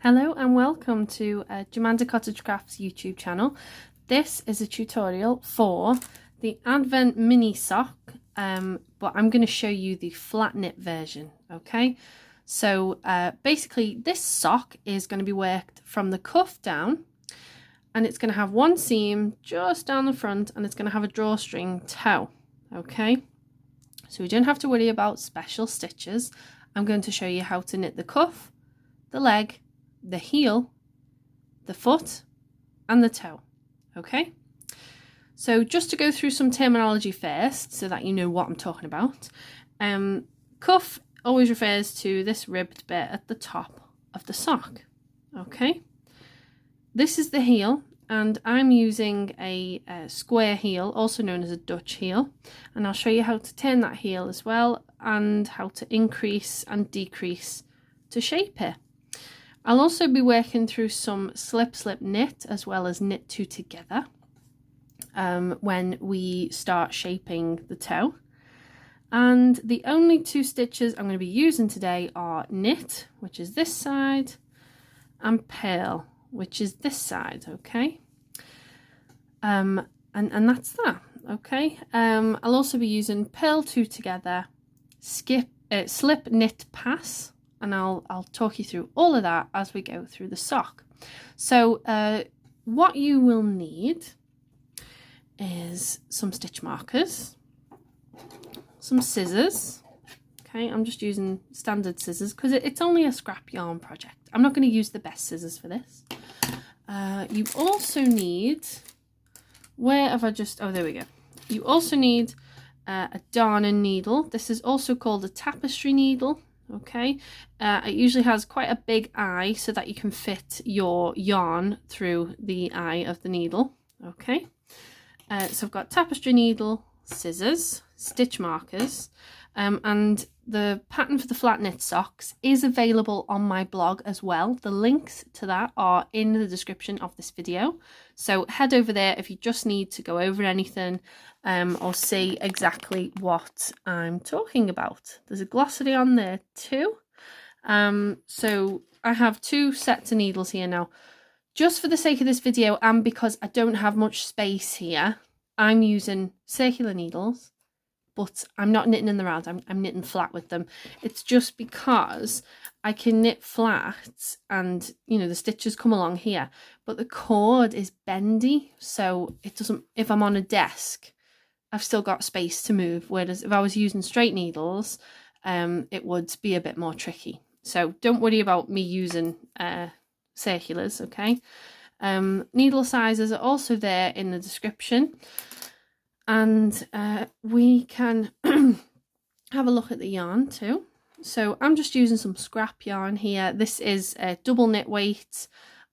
Hello and welcome to Jamanda Cottage Crafts YouTube channel. This is a tutorial for the Advent mini sock, but I'm going to show you the flat knit version, okay? So basically this sock is going to be worked from the cuff down, and it's going to have one seam just down the front, and it's going to have a drawstring toe, okay? So we don't have to worry about special stitches. I'm going to show you how to knit the cuff, the leg, the heel, the foot and the toe, okay? So just to go through some terminology first so that you know what I'm talking about. Cuff always refers to this ribbed bit at the top of the sock, okay? This is the heel, and I'm using a square heel, also known as a Dutch heel, and I'll show you how to turn that heel as well and how to increase and decrease to shape it. I'll also be working through some slip knit as well as knit two together when we start shaping the toe. And the only two stitches I'm going to be using today are knit, which is this side, and purl, which is this side, okay? And that's that, okay? I'll also be using purl two together, slip knit pass, and I'll talk you through all of that as we go through the sock. So what you will need is some stitch markers, some scissors. Okay, I'm just using standard scissors because it's only a scrap yarn project. I'm not going to use the best scissors for this. You also need, where have I just, oh there we go. You also need a darning needle. This is also called a tapestry needle. Okay, it usually has quite a big eye so that you can fit your yarn through the eye of the needle. Okay, so I've got tapestry needle, scissors, stitch markers, and the pattern for the flat knit socks is available on my blog as well. The links to that are in the description of this video, so head over there if you just need to go over anything or see exactly what I'm talking about. There's a glossary on there too. So I have two sets of needles here now. Just for the sake of this video and because I don't have much space here, I'm using circular needles, but I'm not knitting in the round, I'm knitting flat with them. It's just because I can knit flat and, you know, the stitches come along here, but the cord is bendy, so it doesn't, if I'm on a desk, I've still got space to move, whereas if I was using straight needles, it would be a bit more tricky. So don't worry about me using circulars, okay? Needle sizes are also there in the description, and we can have a look at the yarn too. So I'm just using some scrap yarn here. This is a double knit weight.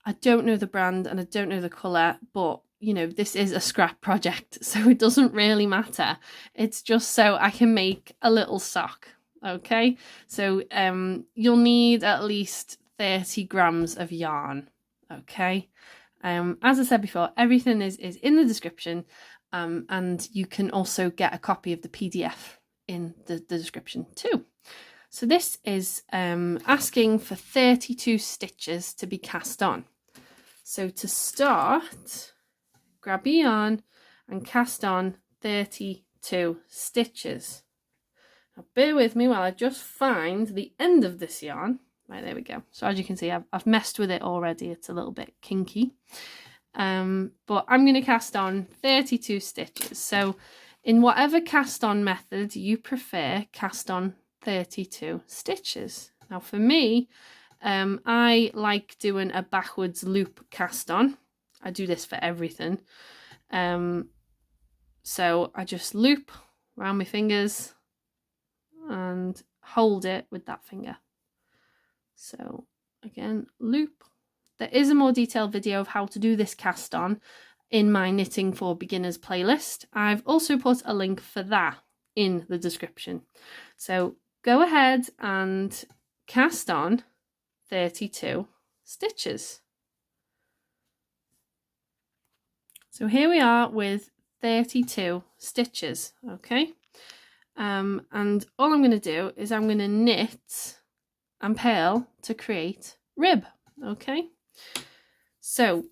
I don't know the brand and I don't know the colour, but you know, this is a scrap project, so it doesn't really matter. It's just so I can make a little sock, okay? So you'll need at least 30 grams of yarn, okay? As I said before, everything is in the description, and you can also get a copy of the PDF in the description too. So this is asking for 32 stitches to be cast on. So to start, grab your yarn and cast on 32 stitches. Now bear with me while I just find the end of this yarn. Right, there we go. So as you can see, I've messed with it already. It's a little bit kinky. But I'm going to cast on 32 stitches. So in whatever cast on method you prefer, cast on 32 stitches. Now for me, I like doing a backwards loop cast on. I do this for everything. So I just loop around my fingers and hold it with that finger. So again, loop. There is a more detailed video of how to do this cast on in my Knitting for Beginners playlist. I've also put a link for that in the description. So go ahead and cast on 32 stitches. So here we are with 32 stitches, okay? And all I'm going to do is I'm going to knit and purl to create rib, Okay, so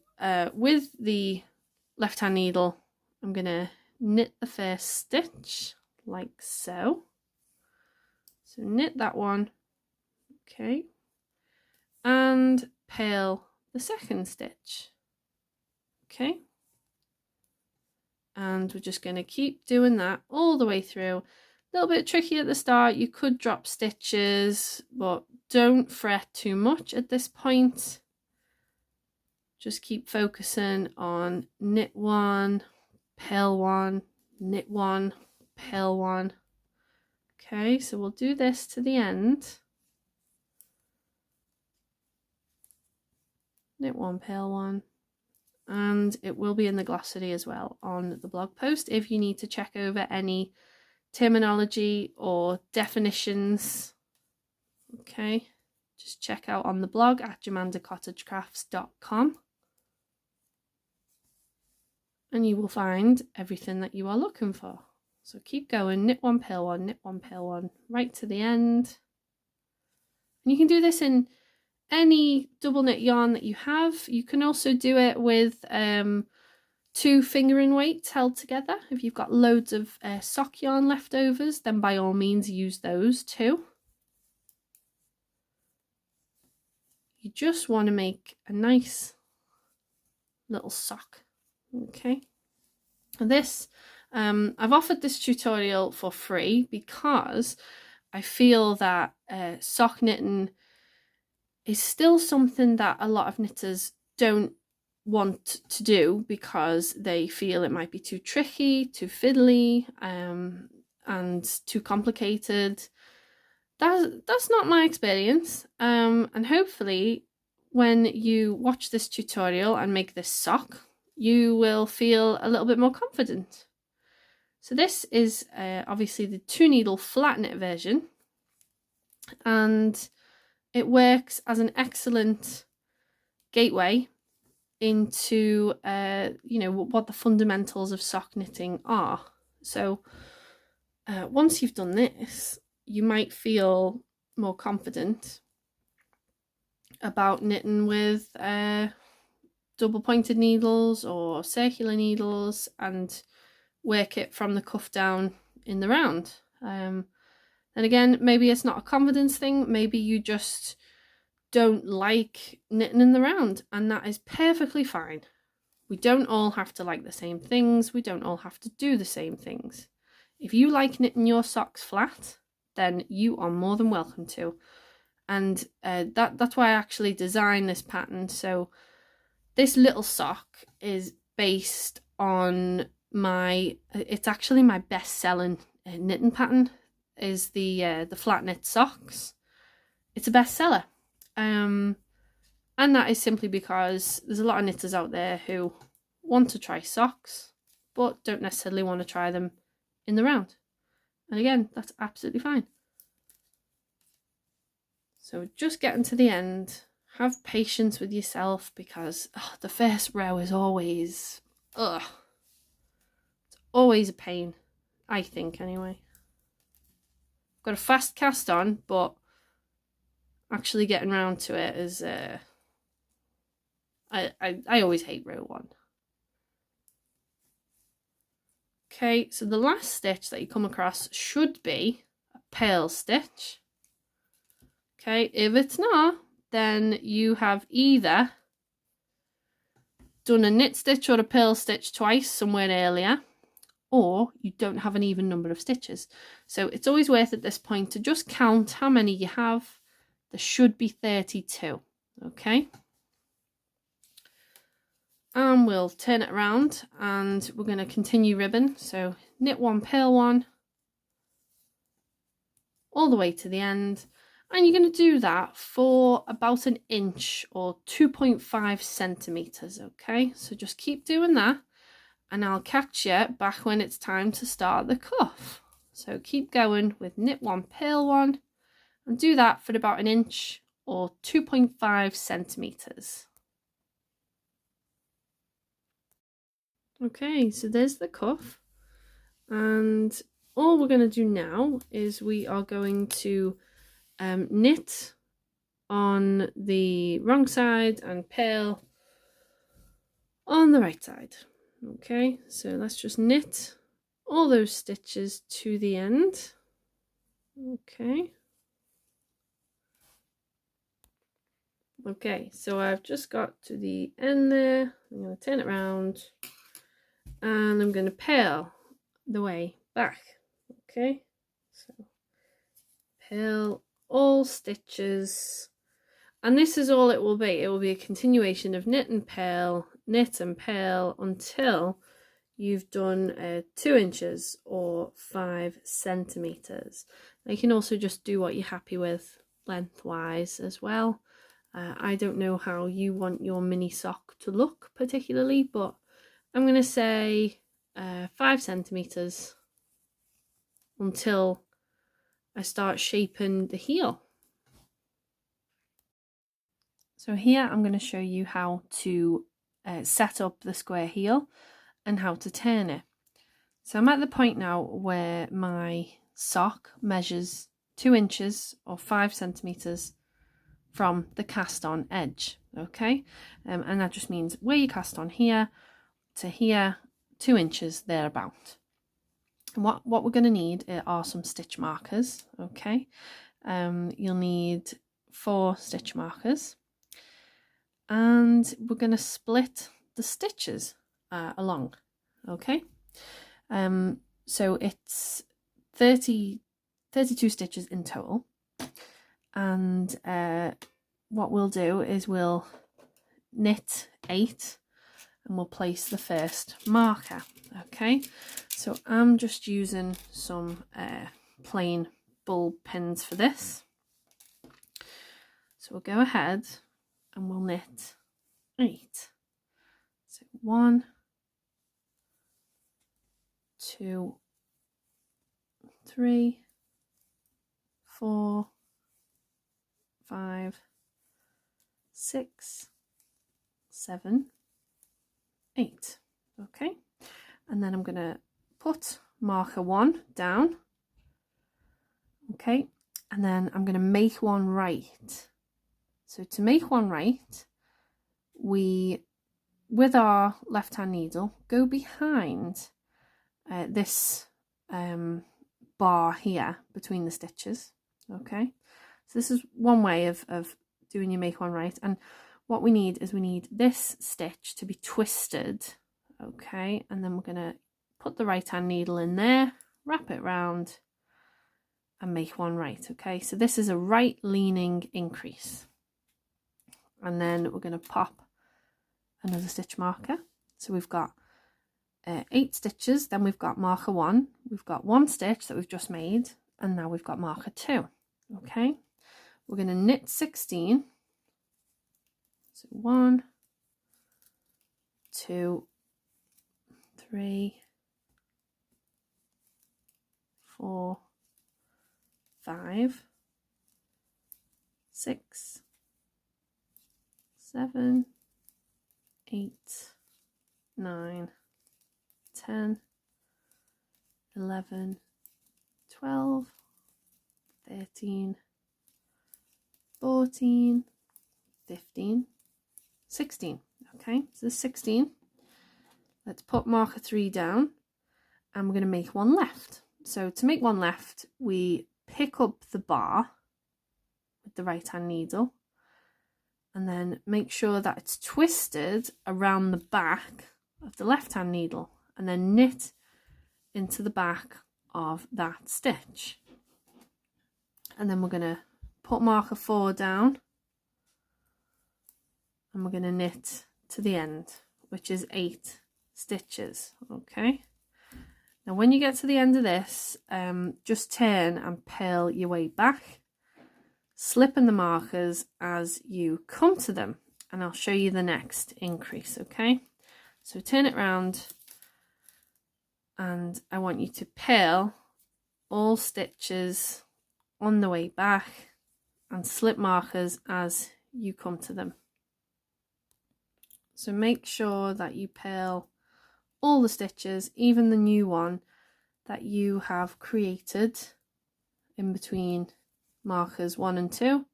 with the left hand needle, I'm going to knit the first stitch like so. So knit that one, okay, and purl the second stitch, okay, and we're just going to keep doing that all the way through. A little bit tricky at the start, you could drop stitches, but don't fret too much at this point. Just keep focusing on knit one, purl one, knit one, purl one. Okay, so we'll do this to the end. Knit one, purl one, and it will be in the glossary as well on the blog post if you need to check over any terminology or definitions. Okay, just check out on the blog at JamandaCottageCrafts.com and you will find everything that you are looking for. So keep going, knit one, purl one, knit one, purl one, right to the end. And you can do this in any double knit yarn that you have. You can also do it with 2 fingering weights held together. If you've got loads of sock yarn leftovers, then by all means use those too. You just want to make a nice little sock. Okay, this I've offered this tutorial for free because I feel that sock knitting is still something that a lot of knitters don't want to do because they feel it might be too tricky, too fiddly, and too complicated. That's not my experience, and hopefully when you watch this tutorial and make this sock, you will feel a little bit more confident. So this is obviously the 2 needle flat knit version, and it works as an excellent gateway into you know, what the fundamentals of sock knitting are. So once you've done this, you might feel more confident about knitting with double pointed needles or circular needles and work it from the cuff down in the round. And again, maybe it's not a confidence thing, maybe you just don't like knitting in the round, and that is perfectly fine. We don't all have to like the same things, we don't all have to do the same things. If you like knitting your socks flat, then you are more than welcome to. And that's why I actually designed this pattern. So this little sock is based on it's actually my best-selling knitting pattern, is the flat knit socks. It's a bestseller, and that is simply because there's a lot of knitters out there who want to try socks but don't necessarily want to try them in the round, and again, that's absolutely fine. So just getting to the end, have patience with yourself, because the first row is always it's always a pain, I think anyway. Got a fast cast on, but actually getting round to it is I always hate row 1. Okay, so the last stitch that you come across should be a purl stitch. Okay, if it's not, then you have either done a knit stitch or a purl stitch twice somewhere earlier, or you don't have an even number of stitches. So it's always worth at this point to just count how many you have. There should be 32, okay? And we'll turn it around and we're going to continue ribbon. So knit 1, purl 1, all the way to the end. And you're going to do that for about 1 inch or 2.5 centimeters, okay? So just keep doing that, and I'll catch you back when it's time to start the cuff. So keep going with knit 1, purl 1, and do that for about 1 inch or 2.5 centimeters. Okay, so there's the cuff, and all we're going to do now is we are going to knit on the wrong side and pale on the right side. Okay, so let's just knit all those stitches to the end. Okay. Okay, so I've just got to the end there. I'm going to turn it around and I'm going to pale the way back. Okay, so pale all stitches, and this is all it will be. It will be a continuation of knit and pale until you've done 2 inches or 5 centimeters. Now you can also just do what you're happy with lengthwise as well. I don't know how you want your mini sock to look particularly, but I'm going to say 5 centimeters until I start shaping the heel. So here I'm going to show you how to set up the square heel and how to turn it. So I'm at the point now where my sock measures 2 inches or 5 centimeters from the cast on edge. Okay, and that just means where you cast on here to here, 2 inches thereabout. And what we're going to need are some stitch markers. Okay, you'll need 4 stitch markers, and we're going to split the stitches along. Okay, so it's 32 stitches in total, and what we'll do is we'll knit 8 and we'll place the first marker. Okay, so I'm just using some plain bulb pins for this. So we'll go ahead and we'll knit 8. So 1, 2, 3, 4, 5, 6, 7, 8. Okay, and then I'm going to put marker 1 down. Okay, and then I'm going to make one right. So to make one right, we, with our left hand needle, go behind this bar here between the stitches. Okay, so this is one way of doing your make one right, and what we need is we need this stitch to be twisted. Okay, and then we're going to put the right hand needle in there, wrap it round and make one right. Okay, so this is a right leaning increase, and then we're going to pop another stitch marker. So we've got 8 stitches, then we've got marker 1, we've got 1 stitch that we've just made, and now we've got marker 2. Okay, we're going to knit 16. So 1, 2, 3, 4, 5, 6, 7, 8, 9, 10, 11, 12, 13, 14, 15, 16. Okay, so there's 16. Let's put marker 3 down and we're going to make one left. So to make one left, we pick up the bar with the right hand needle and then make sure that it's twisted around the back of the left hand needle, and then knit into the back of that stitch. And then we're going to put marker 4 down and we're going to knit to the end, which is 8 stitches. Okay, now when you get to the end of this, just turn and peel your way back, slipping the markers as you come to them, and I'll show you the next increase. Okay, so turn it round and I want you to peel all stitches on the way back and slip markers as you come to them. So make sure that you peel all the stitches, even the new one that you have created in between markers 1 and 2,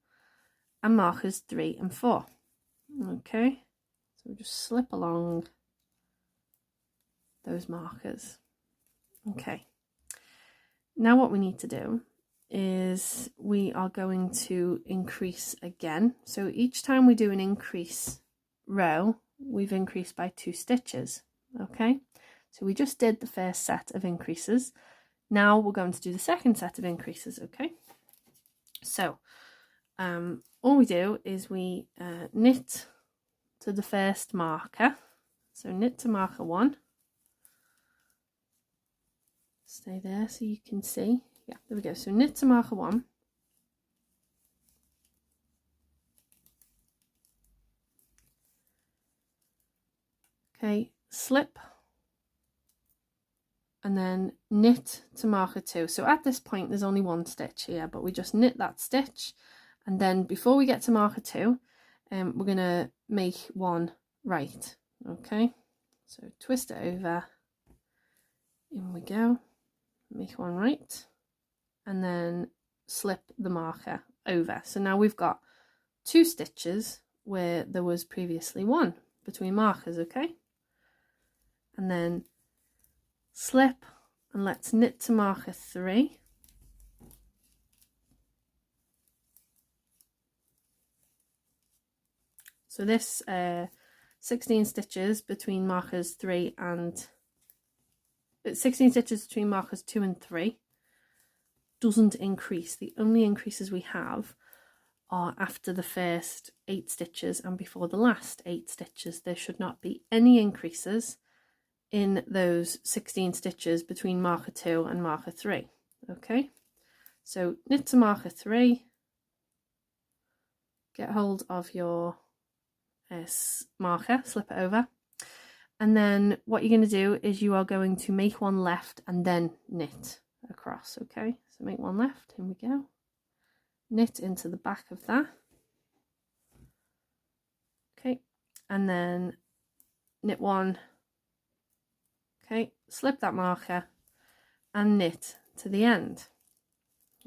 and markers 3 and 4. Okay, so we'll just slip along those markers. Okay, now what we need to do is we are going to increase again. So each time we do an increase row, we've increased by 2 stitches. Okay, so we just did the first set of increases. Now we're going to do the second set of increases. Okay, so all we do is we knit to the first marker. So knit to marker 1. Stay there so you can see. Yeah, there we go. So knit to marker 1. Okay, slip, and then knit to marker 2. So at this point there's only 1 stitch here, but we just knit that stitch, and then before we get to marker 2, we're going to make 1 right. Okay, so twist it over, in we go, make 1 right, and then slip the marker over. So now we've got 2 stitches where there was previously 1 between markers. Okay, and then slip, and let's knit to marker 3. So this 16 stitches between markers 3 and 16 stitches between markers 2 and 3 doesn't increase. The only increases we have are after the first 8 stitches and before the last 8 stitches. There should not be any increases in those 16 stitches between marker 2 and marker 3. Okay, so knit to marker 3, get hold of your marker, slip it over, and then what you're going to do is you are going to make 1 left and then knit across. Okay, so make 1 left, here we go, knit into the back of that. Okay, and then knit 1. Okay, slip that marker and knit to the end.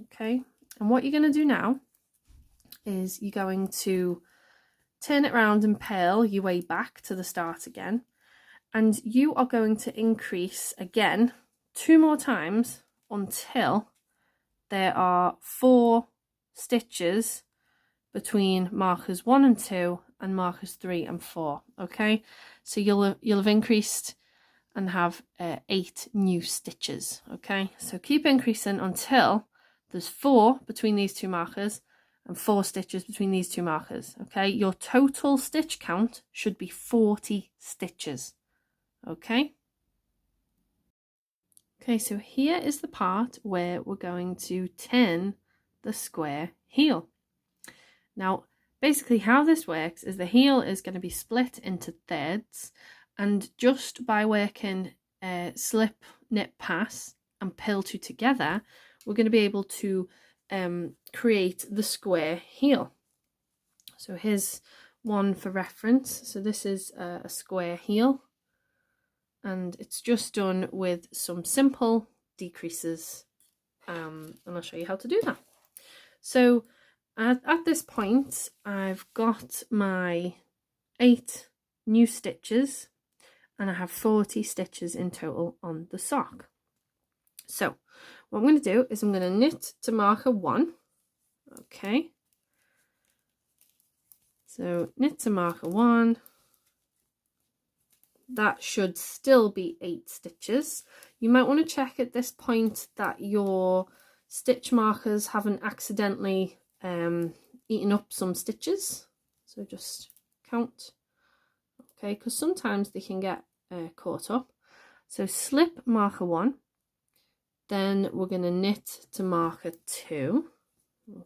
Okay, and what you're going to do now is you're going to turn it around and purl your way back to the start again, and you are going to increase again 2 more times until there are 4 stitches between markers 1 and 2 and markers 3 and 4. Okay, so you'll have increased and have 8 new stitches. Okay, so keep increasing until there's 4 between these 2 markers and 4 stitches between these 2 markers. Okay, your total stitch count should be 40 stitches. Okay, so here is the part where we're going to turn the square heel. Now basically how this works is the heel is going to be split into thirds, and just by working slip, knit, pass and purl 2 together, we're going to be able to create the square heel. So here's one for reference. So this is a square heel, and it's just done with some simple decreases, and I'll show you how to do that. So at this point I've got my 8 new stitches and I have 40 stitches in total on the sock. So what I'm going to do is I'm going to knit to marker 1. Okay, so knit to marker 1. That should still be 8 stitches. You might want to check at this point that your stitch markers haven't accidentally eaten up some stitches, so just count. Okay, because sometimes they can get caught up. So slip marker 1, then we're going to knit to marker 2.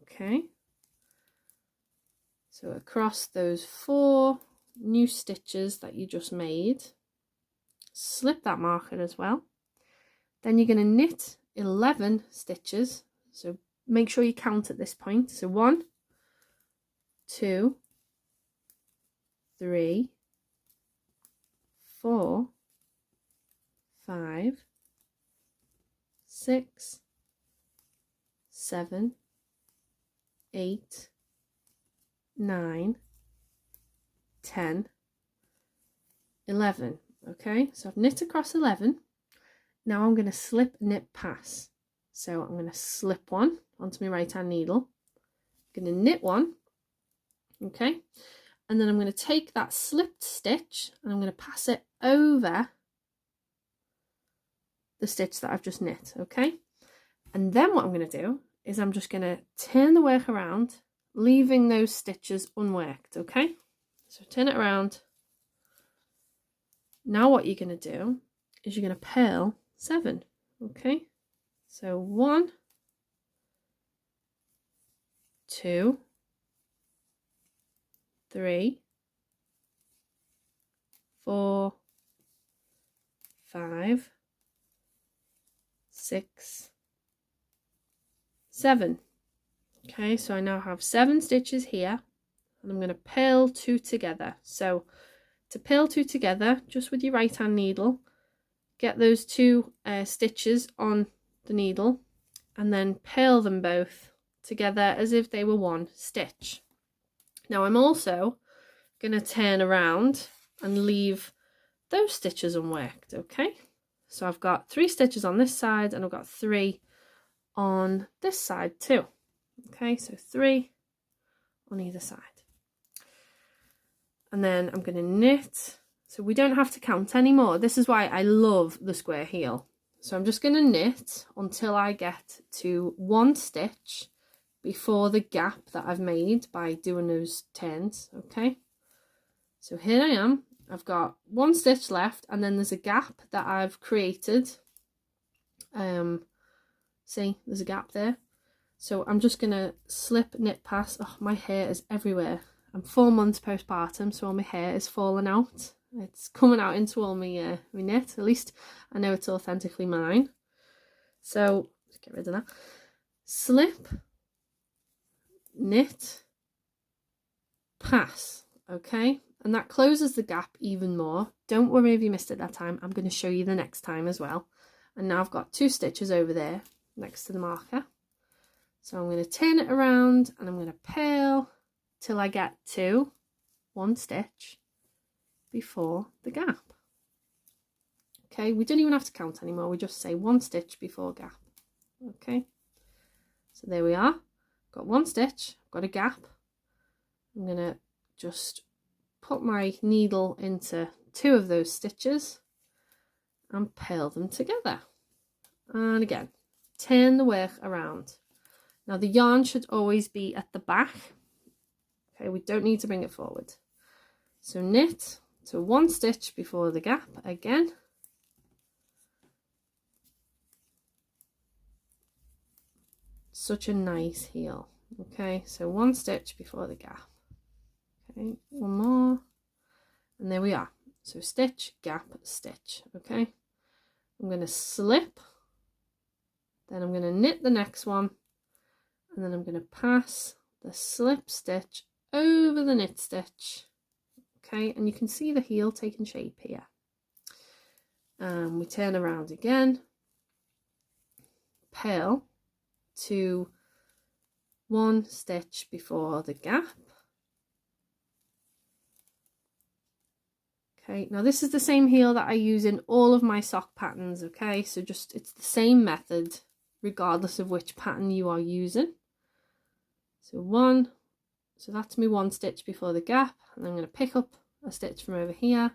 Okay, so across those 4 new stitches that you just made, slip that marker as well. Then you're going to knit 11 stitches, so make sure you count at this point. So 1, 2, 3, 4, 5, 6, 7, 8, 9, 10, 11. Okay, so I've knit across 11. Now I'm going to slip knit pass. So I'm going to slip one onto my right hand needle. I'm going to knit one. Okay, and then I'm going to take that slipped stitch and I'm going to pass it over the stitch that I've just knit. Okay, and then what I'm going to do is I'm just going to turn the work around, leaving those stitches unworked. Okay, so turn it around. Now what you're going to do is you're going to purl 7. Okay, so 1, 2, 3, 4, 5, 6, 7. Okay, so I now have 7 stitches here, and I'm going to purl 2 together. So to purl 2 together, just with your right hand needle, get those 2 stitches on the needle and then purl them both together as if they were one stitch. Now I'm also going to turn around and leave those stitches unworked. Okay, so I've got 3 stitches on this side and I've got 3 on this side too. Okay, so 3 on either side. And then I'm going to knit, so we don't have to count anymore. This is why I love the square heel. So I'm just going to knit until I get to 1 stitch before the gap that I've made by doing those turns. Okay, so here I am, I've got 1 stitch left and then there's a gap that I've created. See, there's a gap there. So I'm just going to slip knit pass. Oh, my hair is everywhere. I'm 4 months postpartum, so all my hair is falling out. It's coming out into all my knit. At least I know it's authentically mine. So let's get rid of that. Slip, knit, pass. Okay, and that closes the gap even more. Don't worry if you missed it that time. I'm going to show you the next time as well. And now I've got 2 stitches over there next to the marker. So I'm going to turn it around and I'm going to purl till I get to 1 stitch before the gap. Okay, we don't even have to count anymore. We just say 1 stitch before gap. Okay, so there we are. Got 1 stitch, got a gap. I'm going to just put my needle into 2 of those stitches and purl them together. And again, turn the work around. Now the yarn should always be at the back. Okay, we don't need to bring it forward. So knit to 1 stitch before the gap again. Such a nice heel. Okay, so 1 stitch before the gap. Okay, 1 more. And there we are. So stitch, gap, stitch. Okay, I'm going to slip. Then I'm going to knit the next one. And then I'm going to pass the slip stitch over the knit stitch. Okay, and you can see the heel taking shape here. We turn around again, purl to 1 stitch before the gap. Okay, now this is the same heel that I use in all of my sock patterns. Okay, so just it's the same method regardless of which pattern you are using. So 1, so that's me 1 stitch before the gap, and I'm going to pick up a stitch from over here,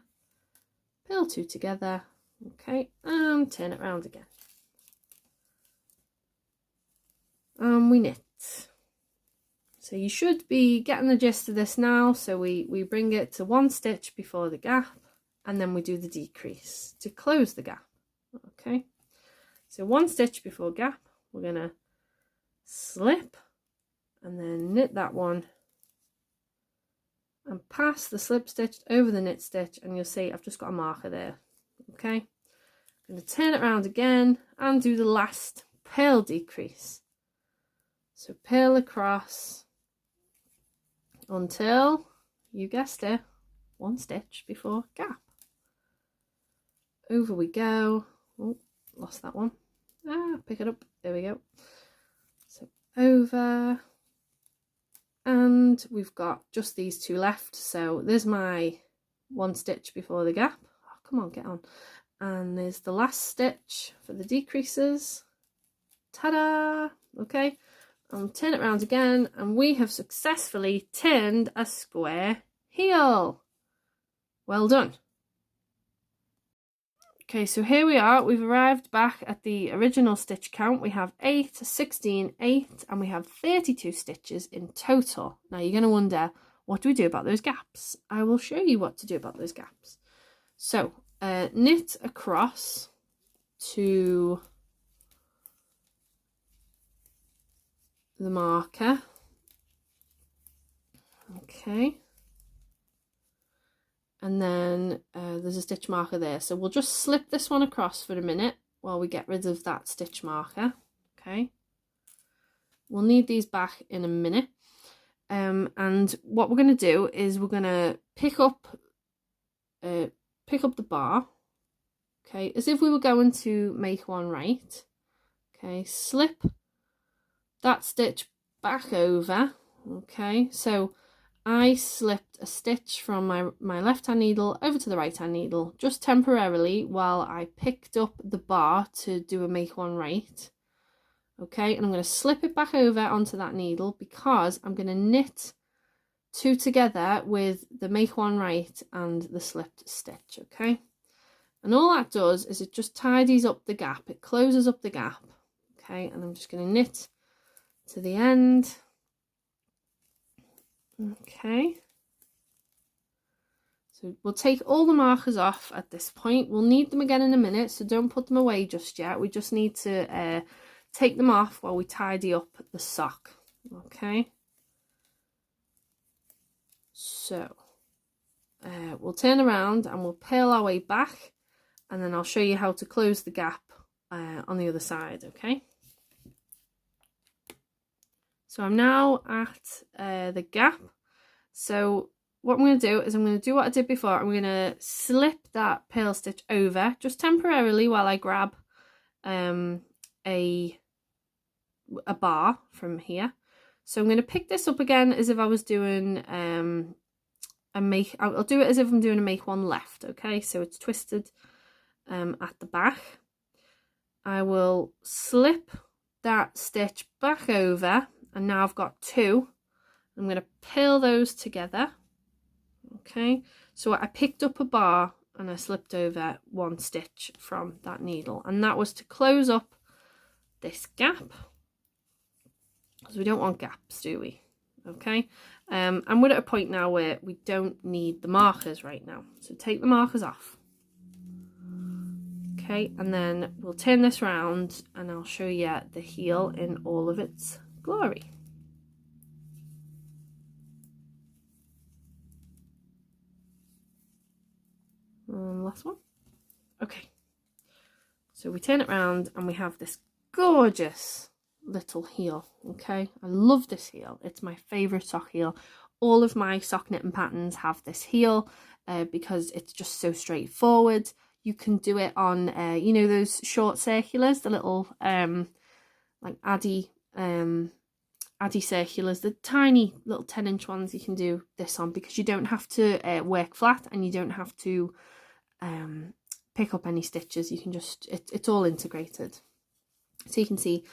purl 2 together. Okay, and turn it around again. And we knit. So you should be getting the gist of this now. So we bring it to 1 stitch before the gap, and then we do the decrease to close the gap. Okay, so 1 stitch before gap, we're going to slip and then knit that one and pass the slip stitch over the knit stitch, and you'll see I've just got a marker there. Okay, I'm going to turn it around again and do the last purl decrease. So purl across until, you guessed it, 1 stitch before gap. Over we go. Oh, lost that one. Pick it up. There we go. So over And we've got just these two left. So there's my one stitch before the gap. Oh, come on, get on. And there's the last stitch for the decreases. Ta-da! Okay, I'll turn it around again, and we have successfully turned a square heel. Well done. Okay, so here we are. We've arrived back at the original stitch count. We have 8, 16, 8, and we have 32 stitches in total. Now you're going to wonder, what do we do about those gaps? I will show you what to do about those gaps. So knit across to the marker. Okay. And then there's a stitch marker there, so we'll just slip this one across for a minute while we get rid of that stitch marker. Okay, we'll need these back in a minute, and what we're going to do is we're going to pick up the bar, okay, as if we were going to make one right. Okay, slip that stitch back over. Okay, so I slipped a stitch from my left hand needle over to the right hand needle just temporarily while I picked up the bar to do a make one right. Okay, and I'm going to slip it back over onto that needle because I'm going to knit two together with the make one right and the slipped stitch. Okay, and all that does is it just tidies up the gap, it closes up the gap. Okay, and I'm just going to knit to the end. Okay, so we'll take all the markers off at this point. We'll need them again in a minute, so don't put them away just yet. We just need to take them off while we tidy up the sock. Okay, so we'll turn around and we'll peel our way back, and then I'll show you how to close the gap on the other side. Okay, so I'm now at the gap. So what I'm going to do is I'm going to do what I did before. I'm going to slip that purl stitch over just temporarily while I grab a bar from here. So I'm going to pick this up again as if I was doing I'll do it as if I'm doing a make one left. Okay, so it's twisted at the back. I will slip that stitch back over, and now I've got two. I'm going to peel those together. Okay, so I picked up a bar and I slipped over one stitch from that needle, and that was to close up this gap, because we don't want gaps, do we? Okay, and we're at a point now where we don't need the markers right now, so take the markers off. Okay, and then we'll turn this round and I'll show you the heel in all of its glory. And last one. Okay, so we turn it round and we have this gorgeous little heel. Okay, I love this heel. It's my favorite sock heel. All of my sock knitting patterns have this heel because it's just so straightforward. You can do it on you know, those short circulars, the little like addy circulars, the tiny little 10-inch ones. You can do this on because you don't have to work flat, and you don't have to pick up any stitches. You can just, it's all integrated. So you can see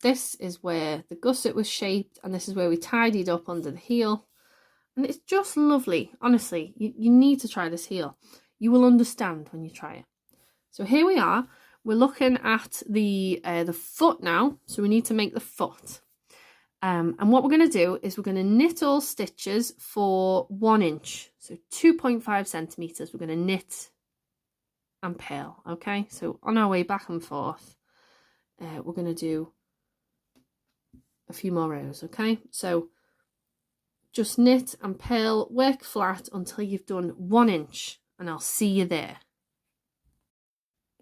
this is where the gusset was shaped, and this is where we tidied up under the heel, and it's just lovely. Honestly, you need to try this heel. You will understand when you try it. So here we are. We're looking at the foot now, so we need to make the foot. And what we're going to do is we're going to knit all stitches for 1 inch, so 2.5 centimeters. We're going to knit and purl. Okay, so on our way back and forth, we're going to do a few more rows. Okay, so just knit and purl, work flat until you've done 1 inch, and I'll see you there.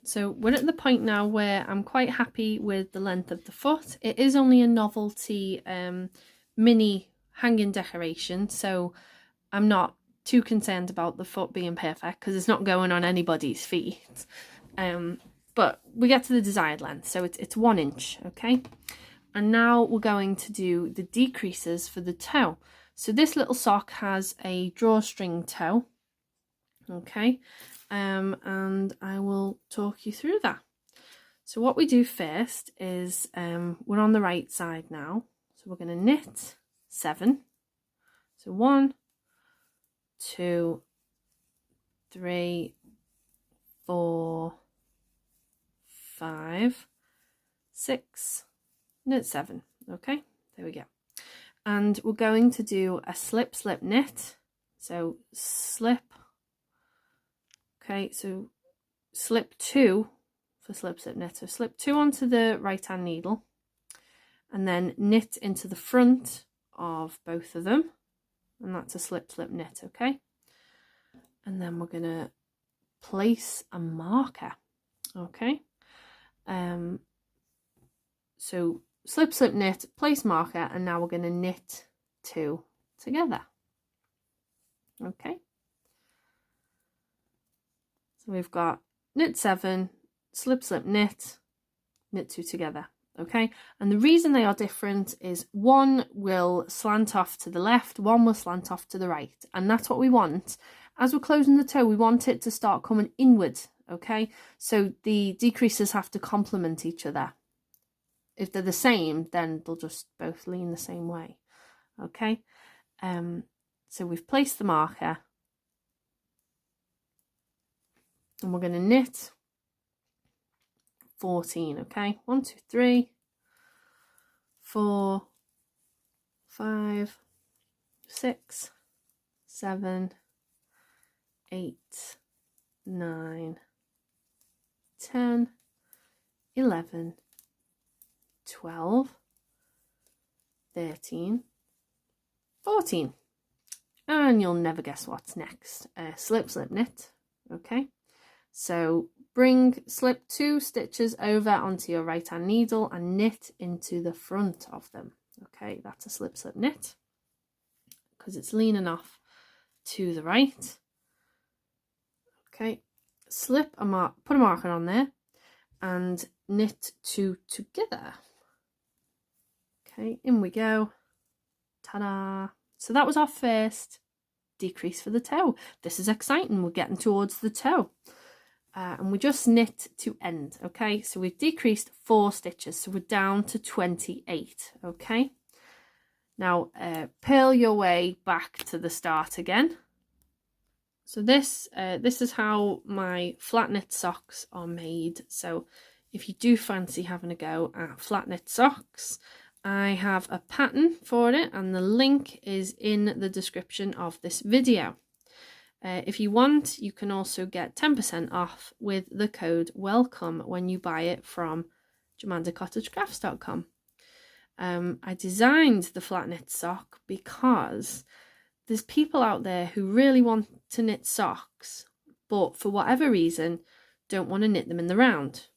So we're at the point now where I'm quite happy with the length of the foot. It is only a novelty mini hanging decoration, so I'm not too concerned about the foot being perfect because it's not going on anybody's feet. But we get to the desired length, so it's 1 inch. Okay, And now we're going to do the decreases for the toe. So this little sock has a drawstring toe, okay, and I will talk you through that. So what we do first is we're on the right side now, so we're going to knit 7. So 1, 2, 3, 4, 5, 6, knit 7. Okay, there we go. And we're going to do a slip slip knit. So slip, okay, so slip 2 for slip slip knit. So slip 2 onto the right hand needle and then knit into the front of both of them, and that's a slip slip knit. Okay, and then we're gonna place a marker. Okay, so slip slip knit, place marker, and now we're going to knit 2 together. Okay, so we've got knit 7, slip slip knit, knit 2 together. Okay, and the reason they are different is one will slant off to the left, one will slant off to the right, and that's what we want. As we're closing the toe, we want it to start coming inward. Okay, so the decreases have to complement each other. If they're the same, then they'll just both lean the same way. Okay, so we've placed the marker and we're going to knit 14. Okay, 1, 2, 3, 4, 5, 6, 7, 8, 9, 10, 11, 12, 13, 14. And you'll never guess what's next. Slip slip knit. Okay, so slip 2 stitches over onto your right hand needle and knit into the front of them. Okay, that's a slip slip knit because it's leaning off to the right. Okay, put a marker on there and knit 2 together. Okay, in we go. Ta-da! So that was our first decrease for the toe. This is exciting. We're getting towards the toe. And we just knit to end. Okay, so we've decreased 4 stitches. So we're down to 28. Okay. Now, purl your way back to the start again. So this is how my flat knit socks are made. So if you do fancy having a go at flat knit socks, I have a pattern for it and the link is in the description of this video. If you want, you can also get 10% off with the code WELCOME when you buy it from JamandaCottageCrafts.com. I designed the flat knit sock because there's people out there who really want to knit socks, but for whatever reason don't want to knit them in the round.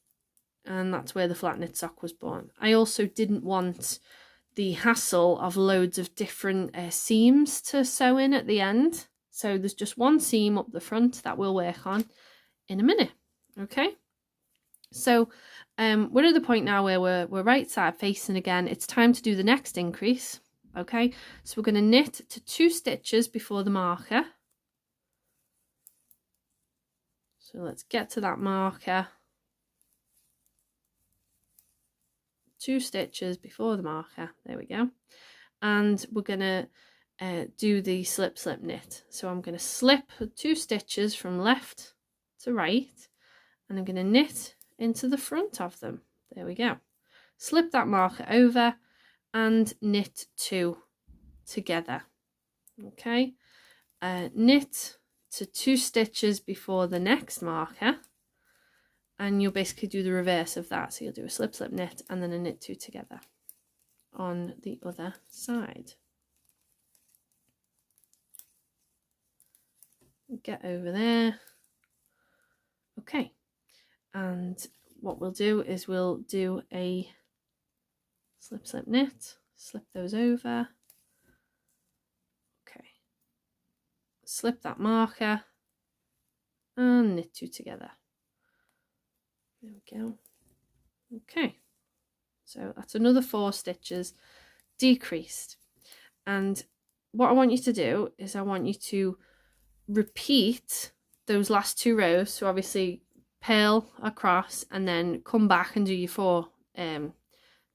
And that's where the flat knit sock was born. I also didn't want the hassle of loads of different seams to sew in at the end. So there's just one seam up the front that we'll work on in a minute. Okay, so we're at the point now where we're right side facing again. It's time to do the next increase. Okay, so we're going to knit to 2 stitches before the marker. So let's get to that marker. 2 stitches before the marker. There we go. And we're going to do the slip slip knit. So I'm going to slip 2 stitches from left to right and I'm going to knit into the front of them. There we go. Slip that marker over and knit 2 together. Okay, knit to 2 stitches before the next marker and you'll basically do the reverse of that. So you'll do a slip slip knit and then a knit 2 together on the other side. Get over there. Okay, and what we'll do is we'll do a slip slip knit, slip those over. Okay, slip that marker and knit 2 together. There we go. Okay, So that's another 4 stitches decreased. And what I want you to do is I want you to repeat those last 2 rows. So obviously purl across and then come back and do your 4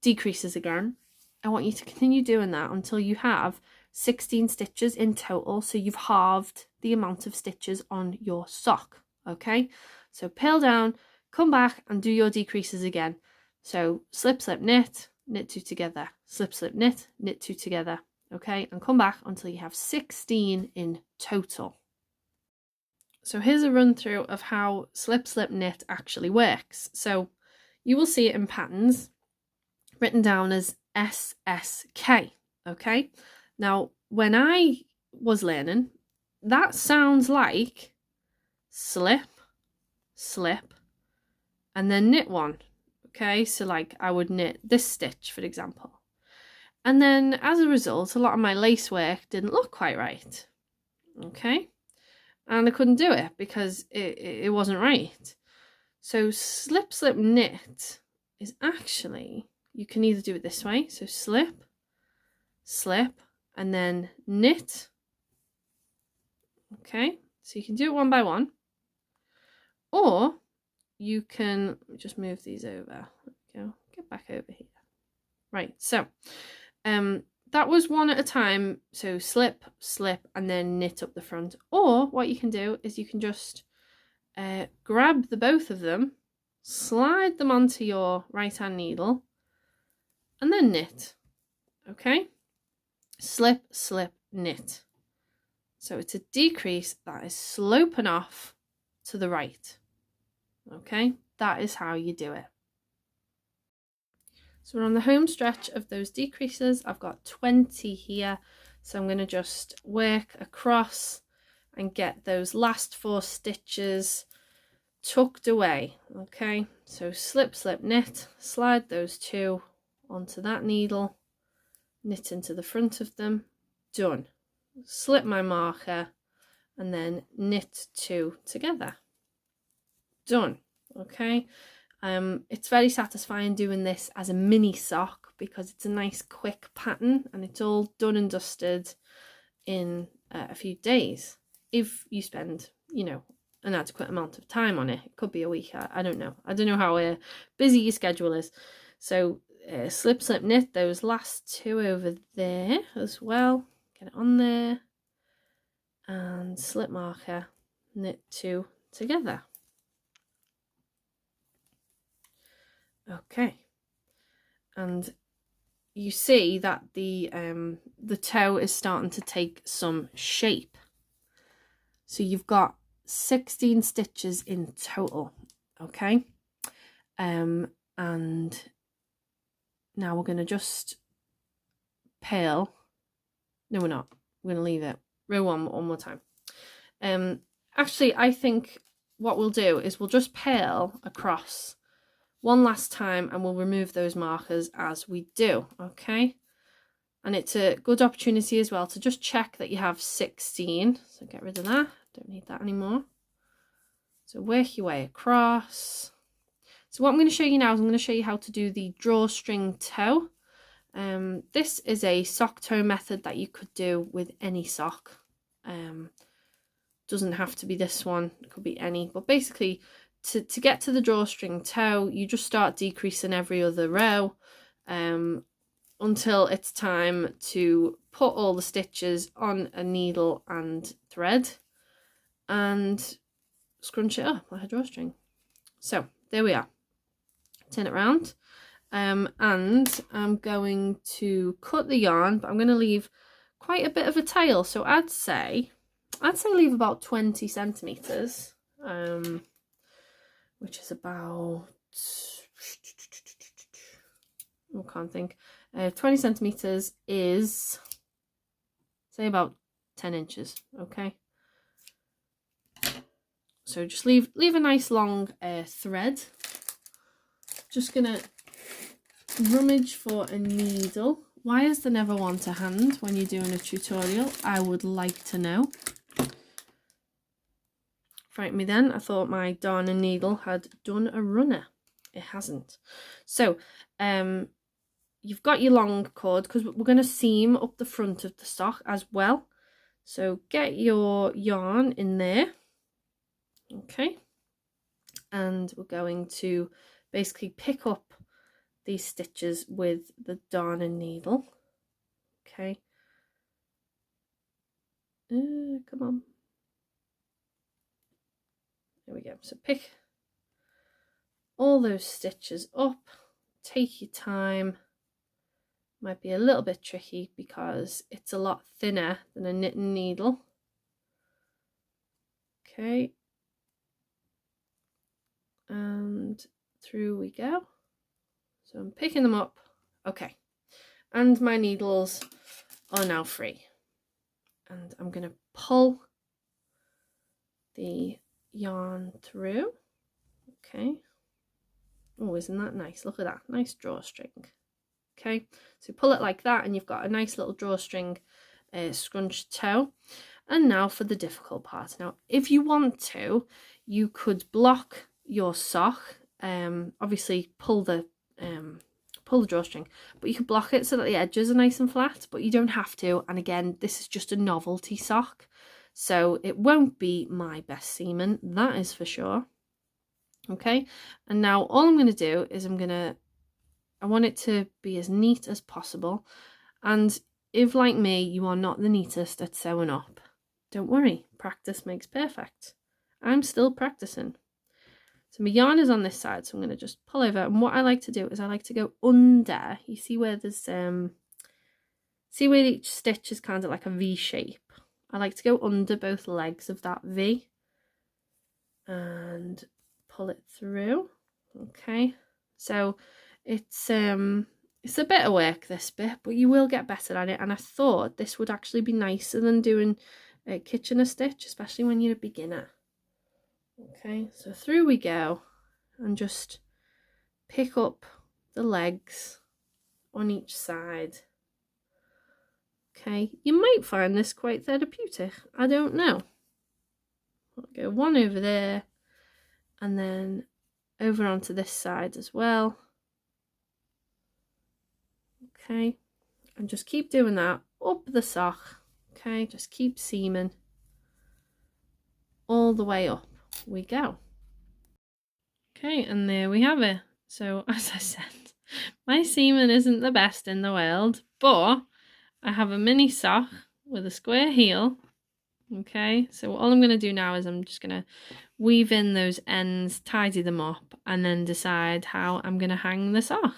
decreases again. I want you to continue doing that until you have 16 stitches in total, so you've halved the amount of stitches on your sock. Okay, so purl down, come back and do your decreases again. So slip, slip, knit, knit 2 together, slip, slip, knit, knit 2 together. Okay, and come back until you have 16 in total. So here's a run through of how slip, slip, knit actually works. So you will see it in patterns written down as SSK. Okay, now when I was learning, that sounds like slip, slip, and then knit 1. Okay, so like I would knit this stitch, for example. And then as a result, a lot of my lace work didn't look quite right. Okay, and I couldn't do it because it wasn't right. So slip, slip, knit is actually, you can either do it this way, so slip, slip, and then knit. Okay, so you can do it one by one, or you can just move these over. There we go, get back over here. Right, so that was one at a time, so slip, slip, and then knit up the front. Or what you can do is you can just grab the both of them, slide them onto your right hand needle, and then knit. Okay, slip, slip, knit. So it's a decrease that is sloping off to the right. Okay, that is how you do it. So we're on the home stretch of those decreases. I've got 20 here, so I'm going to just work across and get those last 4 stitches tucked away. Okay, so slip, slip, knit, slide those 2 onto that needle, knit into the front of them, done. Slip my marker and then knit 2 together, done. Okay, it's very satisfying doing this as a mini sock because it's a nice quick pattern and it's all done and dusted in a few days. If you spend, you know, an adequate amount of time on it, it could be a week. I don't know. I don't know how busy your schedule is. So slip, slip, knit those last 2 over there as well. Get it on there and slip marker, knit 2 together. Okay, and you see that the toe is starting to take some shape. So you've got 16 stitches in total. Okay, and now we're going to just purl. No, we're not. We're going to leave it. Row 1 more time. Actually, I think what we'll do is we'll just purl across one last time and we'll remove those markers as we do. Okay, and it's a good opportunity as well to just check that you have 16. So get rid of that. Don't need that anymore. So work your way across. So what I'm going to show you now is I'm going to show you how to do the drawstring toe. This is a sock toe method that you could do with any sock. Doesn't have to be this one, it could be any, but basically to get to the drawstring toe, you just start decreasing every other row until it's time to put all the stitches on a needle and thread and scrunch it up like a drawstring. So there we are. Turn it around. And I'm going to cut the yarn, but I'm going to leave quite a bit of a tail. So I'd say leave about 20 centimeters, which is about, I can't think, 20 centimeters is, say, about 10 inches. Okay. So just leave a nice long thread. Just gonna rummage for a needle. Why is there never one to hand when you're doing a tutorial? I would like to know. Frightened me then. I thought my darning needle had done a runner. It hasn't. So you've got your long cord, because we're going to seam up the front of the sock as well. So get your yarn in there, okay, and we're going to basically pick up these stitches with the darning needle, okay. Come on, there we go. So pick all those stitches up, take your time. Might be a little bit tricky because it's a lot thinner than a knitting needle, okay, and through we go. So I'm picking them up, okay, and my needles are now free, and I'm going to pull the yarn through, okay. Oh, isn't that nice? Look at that, nice drawstring. Okay, so pull it like that and you've got a nice little drawstring scrunched toe. And now for the difficult part. Now, if you want to, you could block your sock. Obviously pull the drawstring, but you could block it so that the edges are nice and flat, but you don't have to. And again, this is just a novelty sock, so it won't be my best seaming, that is for sure. Okay, and now all I'm going to do is I want it to be as neat as possible. And if, like me, you are not the neatest at sewing up, don't worry, practice makes perfect. I'm still practicing. So my yarn is on this side, so I'm going to just pull over. And what I like to do is I like to go under. You see where there's see where each stitch is kind of like a V shape. I like to go under both legs of that V and pull it through. Okay, so it's a bit of work, this bit, but you will get better at it. And I thought this would actually be nicer than doing a Kitchener stitch, especially when you're a beginner. Okay, so through we go, and just pick up the legs on each side. Okay, you might find this quite therapeutic, I don't know. I'll go one over there and then over onto this side as well. Okay, and just keep doing that up the sock. Okay, just keep seaming all the way up we go. Okay, and there we have it. So as I said, my seaming isn't the best in the world, but I have a mini sock with a square heel. Okay, so all I'm going to do now is I'm just going to weave in those ends, tidy them up, and then decide how I'm going to hang the sock.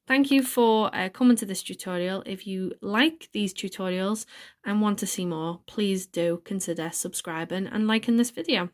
Thank you for coming to this tutorial. If you like these tutorials and want to see more, please do consider subscribing and liking this video.